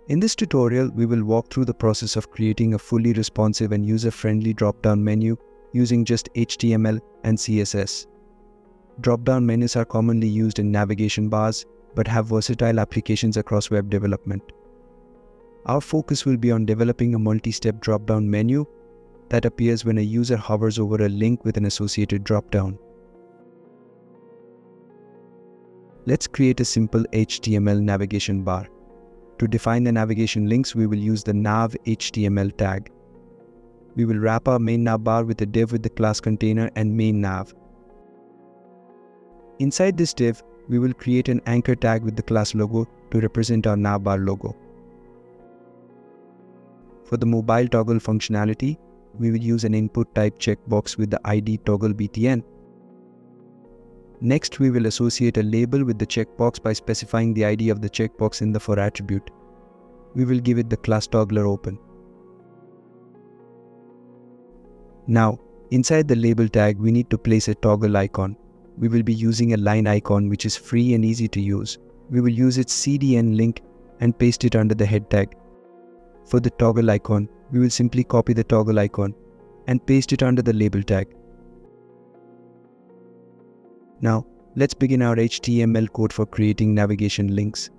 In this tutorial, we will walk through the process of creating a fully responsive and user-friendly drop-down menu using just HTML and CSS. Drop-down menus are commonly used in navigation bars, but have versatile applications across web development. Our focus will be on developing a multi-step drop-down menu that appears when a user hovers over a link with an associated drop-down. Let's create a simple HTML navigation bar. To define the navigation links, we will use the nav HTML tag. We will wrap our main navbar with a div with the class container and main nav. Inside this div, we will create an anchor tag with the class logo to represent our navbar logo. For the mobile toggle functionality, we will use an input type checkbox with the ID toggle btn. Next, we will associate a label with the checkbox by specifying the ID of the checkbox in the for attribute. We will give it the class toggler open. Now, inside the label tag, we need to place a toggle icon. We will be using a line icon which is free and easy to use. We will use its CDN link and paste it under the head tag. For the toggle icon, we will simply copy the toggle icon and paste it under the label tag. Now, let's begin our HTML code for creating navigation links.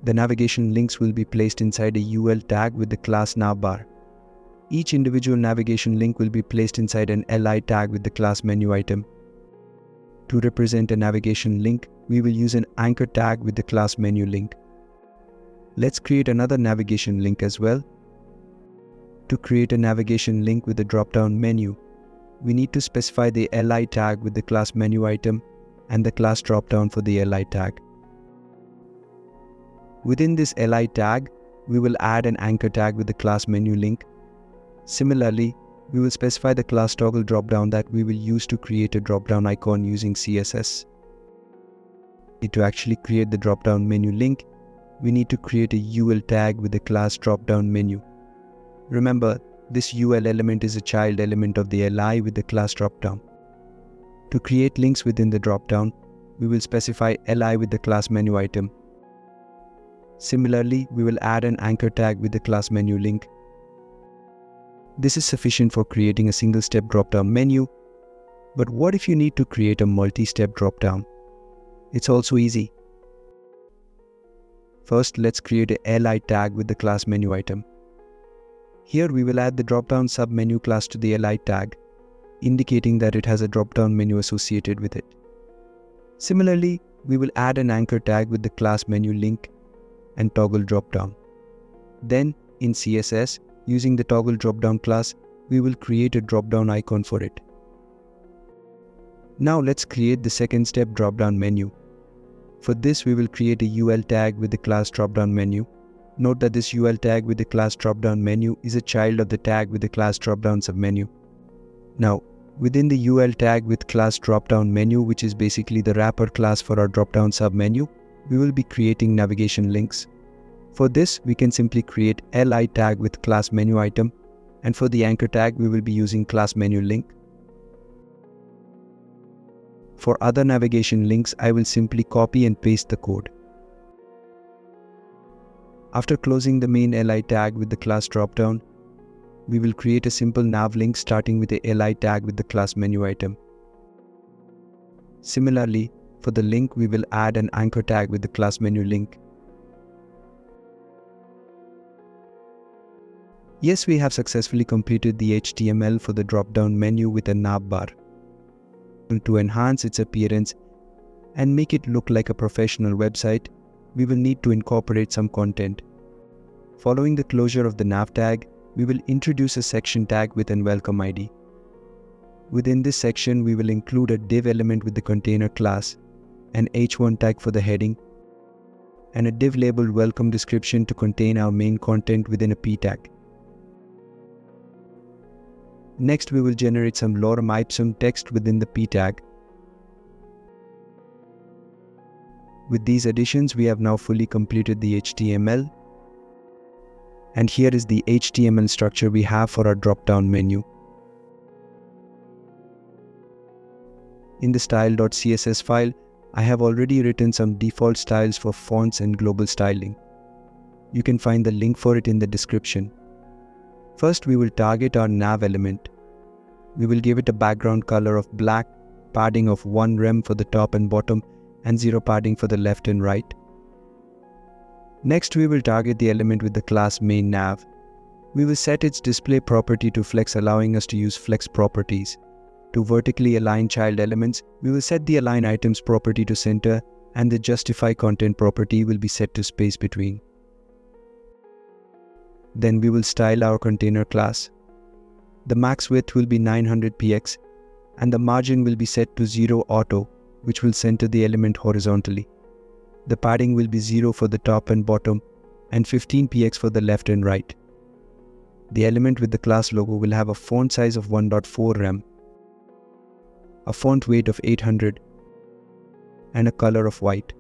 The navigation links will be placed inside a UL tag with the class navbar. Each individual navigation link will be placed inside an li tag with the class menu item. To represent a navigation link, we will use an anchor tag with the class menu link. Let's create another navigation link as well. To create a navigation link with the drop-down menu, we need to specify the li tag with the class menu item and the class dropdown for the li tag. Within this li tag, we will add an anchor tag with the class menu link. Similarly, we will specify the class toggle dropdown that we will use to create a dropdown icon using CSS. To actually create the dropdown menu link, we need to create a UL tag with the class dropdown menu. Remember, this UL element is a child element of the li with the class dropdown. To create links within the dropdown, we will specify li with the class menu item. Similarly, we will add an anchor tag with the class menu link. This is sufficient for creating a single-step dropdown menu. But what if you need to create a multi-step dropdown? It's also easy. First, let's create a li tag with the class menu item. Here we will add the dropdown submenu class to the li tag, indicating that it has a dropdown menu associated with it. Similarly, we will add an anchor tag with the class menu link and toggle dropdown. Then, in CSS, using the toggle dropdown class, we will create a dropdown icon for it. Now let's create the second step dropdown menu. For this, we will create a UL tag with the class dropdown menu. Note that this UL tag with the class dropdown menu is a child of the tag with the class dropdown submenu. Now, within the UL tag with class dropdown menu, which is basically the wrapper class for our dropdown submenu, we will be creating navigation links. For this, we can simply create li tag with class menu item, and for the anchor tag, we will be using class menu link. For other navigation links, I will simply copy and paste the code. After closing the main li tag with the class dropdown, we will create a simple nav link starting with a li tag with the class menu item. Similarly, for the link, we will add an anchor tag with the class menu link. Yes, we have successfully completed the HTML for the drop-down menu with a navbar. To enhance its appearance and make it look like a professional website, we will need to incorporate some content. Following the closure of the nav tag, we will introduce a section tag with an welcome ID. Within this section, we will include a div element with the container class, an h1 tag for the heading, and a div labeled welcome description to contain our main content within a p tag. Next, we will generate some lorem ipsum text within the p tag. With these additions, we have now fully completed the HTML. And here is the HTML structure we have for our drop-down menu. In the style.css file, I have already written some default styles for fonts and global styling. You can find the link for it in the description. First, we will target our nav element. We will give it a background color of black, padding of 1 rem for the top and bottom, and 0 padding for the left and right. Next, we will target the element with the class main nav. We will set its display property to flex, allowing us to use flex properties. To vertically align child elements, we will set the align items property to center, and the justify content property will be set to space between. Then we will style our container class. The max width will be 900 px, and the margin will be set to 0 auto, which will center the element horizontally. The padding will be 0 for the top and bottom, and 15 px for the left and right. The element with the class logo will have a font size of 1.4 rem, a font weight of 800, and a color of white.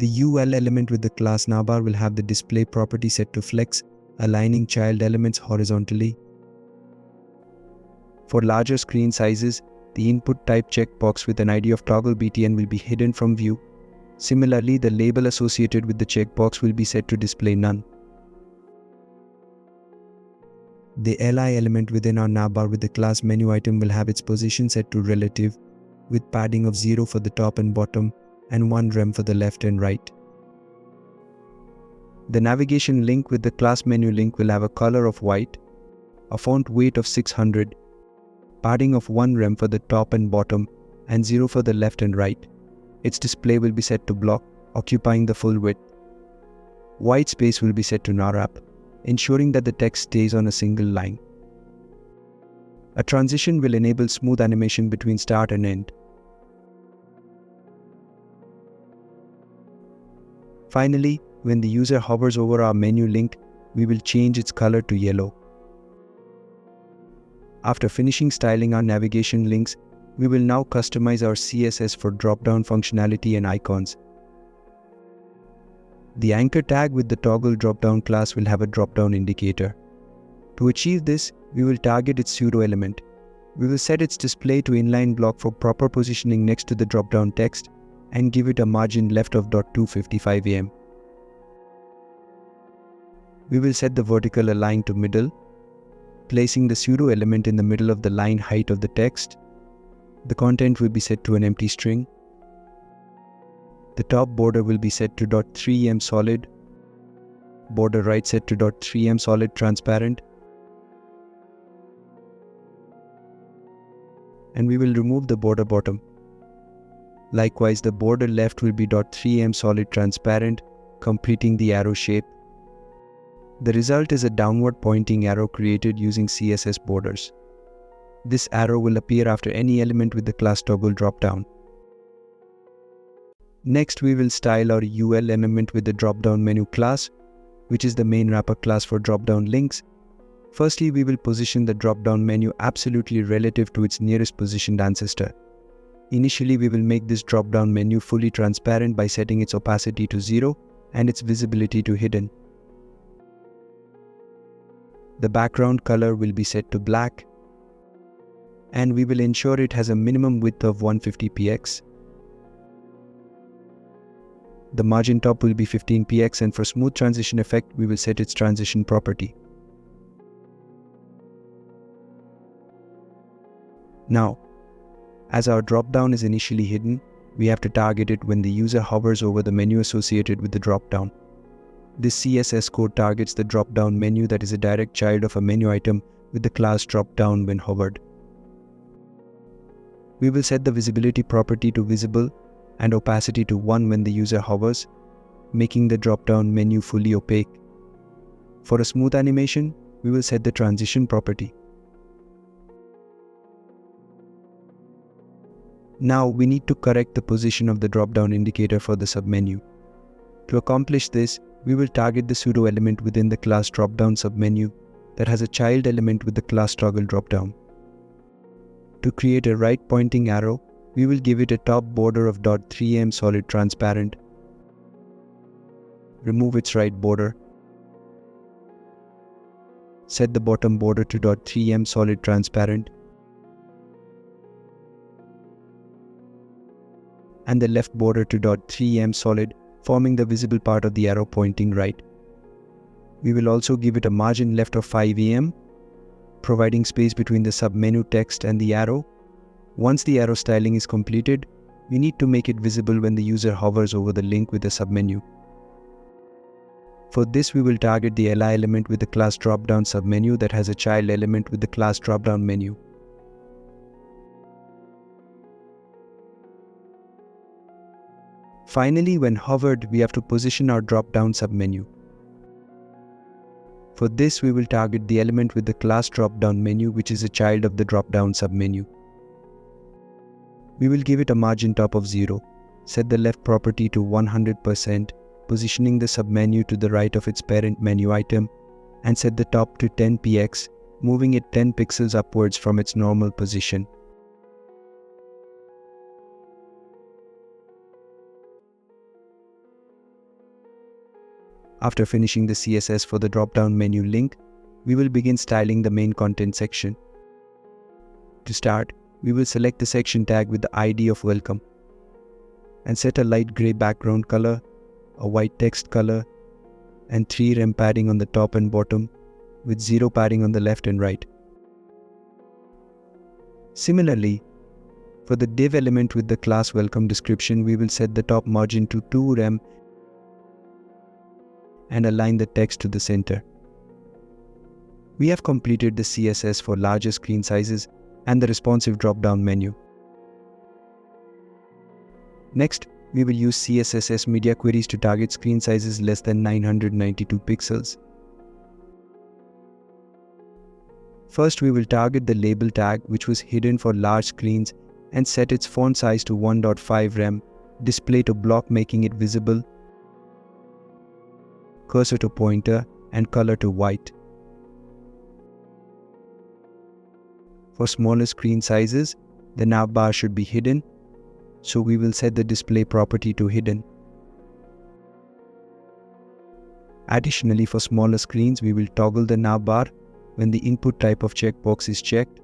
The UL element with the class navbar will have the display property set to flex, aligning child elements horizontally. For larger screen sizes, the input type checkbox with an ID of toggle btn will be hidden from view. Similarly, the label associated with the checkbox will be set to display none. The li element within our navbar with the class menu item will have its position set to relative, with padding of 0 for the top and bottom, and 1 rem for the left and right. The navigation link with the class menu link will have a color of white, a font weight of 600, padding of 1 rem for the top and bottom, and 0 for the left and right. Its display will be set to block, occupying the full width. White space will be set to narrap, ensuring that the text stays on a single line. A transition will enable smooth animation between start and end. Finally, when the user hovers over our menu link, we will change its color to yellow. After finishing styling our navigation links, we will now customize our CSS for drop-down functionality and icons. The anchor tag with the toggle drop-down class will have a drop-down indicator. To achieve this, we will target its pseudo element. We will set its display to inline block for proper positioning next to the drop-down text, and give it a margin left of 255 am. We will set the vertical align to middle, placing the pseudo element in the middle of the line height of the text. The content will be set to an empty string. The top border will be set to 3em solid, border right set to 3em solid transparent, and we will remove the border bottom. Likewise, the border left will be 3em solid transparent, completing the arrow shape. The result is a downward pointing arrow created using CSS borders. This arrow will appear after any element with the class toggle dropdown. Next, we will style our UL element with the dropdown menu class, which is the main wrapper class for dropdown links. Firstly, we will position the dropdown menu absolutely relative to its nearest positioned ancestor. Initially, we will make this drop-down menu fully transparent by setting its opacity to 0 and its visibility to hidden. The background color will be set to black, and we will ensure it has a minimum width of 150 px. The margin top will be 15 px, and for smooth transition effect, we will set its transition property. Now, as our drop-down is initially hidden, we have to target it when the user hovers over the menu associated with the drop-down. This CSS code targets the drop-down menu that is a direct child of a menu item with the class drop-down when hovered. We will set the visibility property to visible and opacity to 1 when the user hovers, making the drop-down menu fully opaque. For a smooth animation, we will set the transition property. Now we need to correct the position of the drop-down indicator for the submenu. To accomplish this, we will target the pseudo element within the class drop-down submenu that has a child element with the class toggle drop-down. To create a right pointing arrow, we will give it a top border of 3em solid transparent, remove its right border, set the bottom border to 3em solid transparent, and the left border to 3em solid forming the visible part of the arrow pointing right. We will also give it a margin left of 5 em, providing space between the submenu text and the arrow. Once the arrow styling is completed, we need to make it visible when the user hovers over the link with the submenu. For this, we will target the li element with the class dropdown submenu that has a child element with the class dropdown menu. Finally, when hovered, we have to position our dropdown submenu. For this, we will target the element with the class dropdown menu, which is a child of the dropdown submenu. We will give it a margin top of 0, set the left property to 100%, positioning the submenu to the right of its parent menu item, and set the top to 10 px, moving it 10 pixels upwards from its normal position. After finishing the CSS for the drop-down menu link, we will begin styling the main content section. To start, we will select the section tag with the ID of welcome and set a light gray background color, a white text color, and 3 rem padding on the top and bottom with 0 padding on the left and right. Similarly, for the div element with the class welcome description, we will set the top margin to 2 rem and align the text to the center. We have completed the CSS for larger screen sizes and the responsive drop-down menu. Next, we will use CSS media queries to target screen sizes less than 992 pixels. First, we will target the label tag, which was hidden for large screens, and set its font size to 1.5 rem, display to block making it visible, cursor to pointer, and color to white. For smaller screen sizes, the navbar should be hidden, so we will set the display property to hidden. Additionally, for smaller screens, we will toggle the navbar when the input type of checkbox is checked.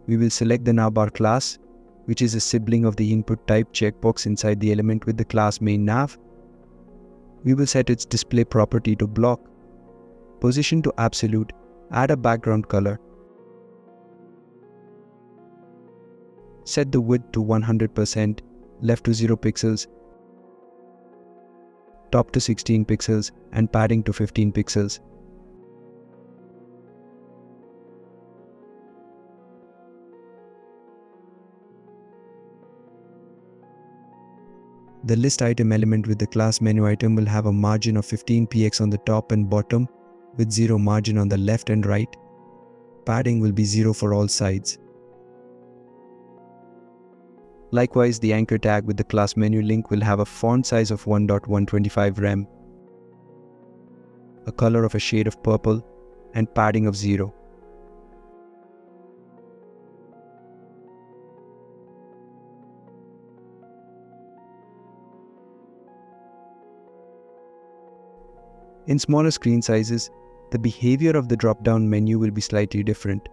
We will select the navbar class, which is a sibling of the input type checkbox inside the element with the class main nav. We will set its display property to block, position to absolute, add a background color, set the width to 100%, left to 0 pixels, top to 16 pixels, and padding to 15 pixels. The list item element with the class menu item will have a margin of 15 px on the top and bottom, with 0 margin on the left and right. Padding will be 0 for all sides. Likewise, the anchor tag with the class menu link will have a font size of 1.125 rem, a color of a shade of purple, and padding of 0. In smaller screen sizes, the behavior of the drop-down menu will be slightly different.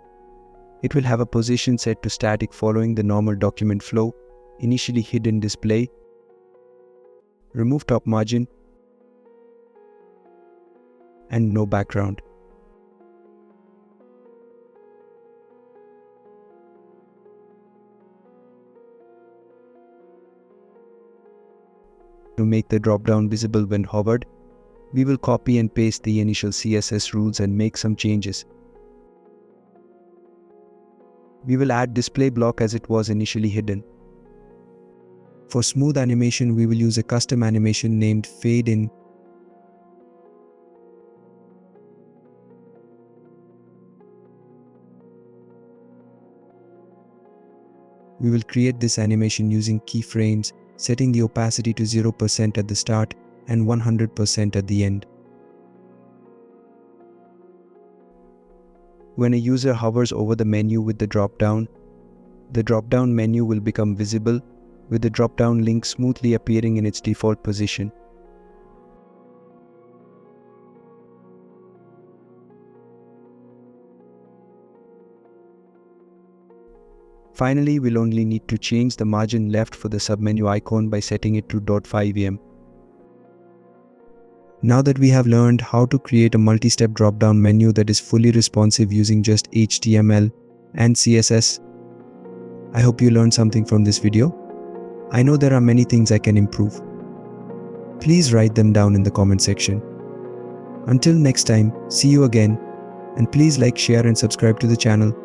It will have a position set to static following the normal document flow, initially hidden display, remove top margin, and no background. To make the drop-down visible when hovered, we will copy and paste the initial CSS rules and make some changes. We will add display block as it was initially hidden. For smooth animation, we will use a custom animation named Fade In. We will create this animation using keyframes, setting the opacity to 0% at the start and 100% at the end. When a user hovers over the menu with the drop-down menu will become visible, with the drop-down link smoothly appearing in its default position. Finally, we'll only need to change the margin left for the submenu icon by setting it to 0.5 em. Now that we have learned how to create a multi-step drop-down menu that is fully responsive using just HTML and CSS, I hope you learned something from this video. I know there are many things I can improve. Please write them down in the comment section. Until next time, see you again, and please like, share and subscribe to the channel.